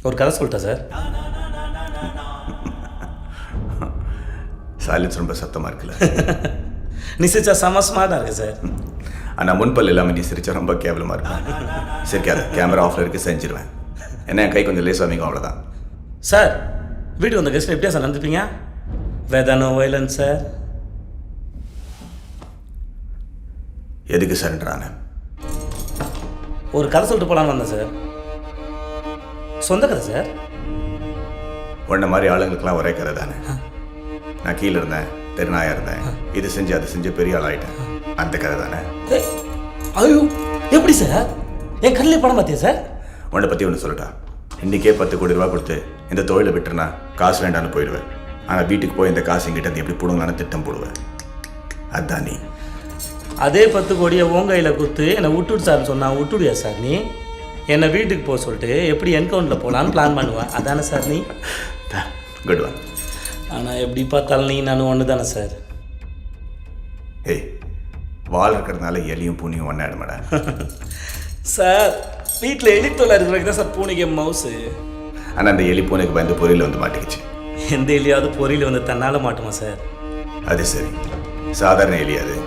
ஒரு கதை சொல்லிட்டேன் சார். சைலன்ஸ் ரொம்ப சத்தமாக இருக்குல்ல. நீ சிரிச்சா செம்ம ஸ்மார்ட்டாக இருக்கு சார். ஆனால் முன்பல் இல்லாமல் நீ சிரிச்சா ரொம்ப கேவலமாக இருக்கும். சிரிக்காத, கேமரா ஆஃபில் இருக்கு, செஞ்சிருவேன். என்ன என் கை கொஞ்சம் லேஸ் அமைக்கும், அவ்வளோதான். சார் வீட்டுக்கு வந்த கெஸ்ட் எப்படியா சார் நடந்துப்பீங்க? வேதானோ வயலன்ஸ் சார். எதுக்கு சரண்டரான? ஒரு கதை சொல்லிட்டு போகலான்னு வந்தேன் சார். சொந்த கதை சார். உன்ன மாதிரி ஆளுங்களுக்கெல்லாம் ஒரே கதை தானே. நான் கீழே இருந்தேன், தெருநாயாக இருந்தேன், இது செஞ்சு அது செஞ்சு பெரிய ஆள் ஆகிட்டேன், அந்த கதை தானே. ஐயோ எப்படி சார்? என் கண்ணிலே படம் பார்த்தியா சார்? உன்னை பற்றி ஒன்று சொல்லட்டா. இன்றைக்கே 10 கோடி ரூபா கொடுத்து இந்த தொழிலை விட்டுருனா காசு வேண்டான்னு போயிடுவேன். ஆனால் வீட்டுக்கு போய் இந்த காசு எங்கிட்ட எப்படி போடுங்களான்னு திட்டம் போடுவேன். அதுதான் நீ. அதே 10 கோடியை உன் கையில் கொடுத்து என்னை விட்டுடு சார்னு சொன்னால் விட்டுடுயா சார் நீ? என்னை வீட்டுக்கு போக சொல்லிட்டு எப்படி என்கவுண்டில் போகலான்னு பிளான் பண்ணுவேன், அதானே சார் நீ? Good one. ஆனால் எப்படி பார்த்தாலும் நீ நானும் ஒன்று தானே சார். ஏய், வால் இருக்கிறதுனால எலியும் பூனியும் ஒன்றாயிடுமாடா. சார் வீட்டில் எலி தொல்லை இருக்கிறதுக்கு தான் சார் பூனைக்கு மவுஸு. ஆனால் அந்த எலி பூனைக்கு பயந்து பொரியல் வந்து மாட்டிக்கிச்சு. எந்த எலியாவது பொரியல் வந்து தன்னால் மாட்டுமா சார்? அது சரி, சாதாரண எலி அது.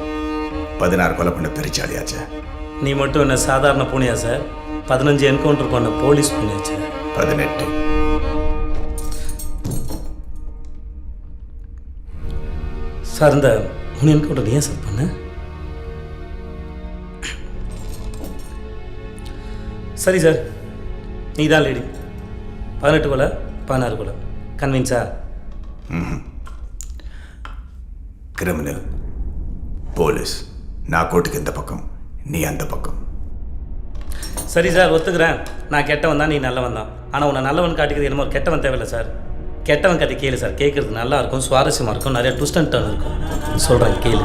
16 கொலை பண்ண பெருச்சாலியாச்சே. நீ மட்டும் என்ன சாதாரண பூனையா சார்? 15 என்கவுண்டர் பண்ண போலீஸ் பூனையாச்சு. 18. சார் இந்த 3 என்கவுண்டர் ஏன் சார் பண்ண? சரி சார், நீ தான் லேடி. 18 கொலை 16 கொலை, கன்வின்ஸா? கிரிமினல், போலீஸ், நான் கோட்டுக்கு இந்த பக்கம், நீ அந்த பக்கம். சரி சார், ஒத்துக்கிறேன். நான் கெட்டவன் தான், நீ நல்லவன் தான். ஆனால் உன்னை நல்லவன் காட்டிக்கிறது என்னமோ கெட்டவன் தேவையில்லை சார். கெட்டவன் கதை கேளு சார், கேட்குறது நல்லா இருக்கும், சுவாரஸ்யமாக இருக்கும், நிறைய ட்விஸ்ட் அண்ட் டர்ன் இருக்கும். சொல்கிறேன் கேளு.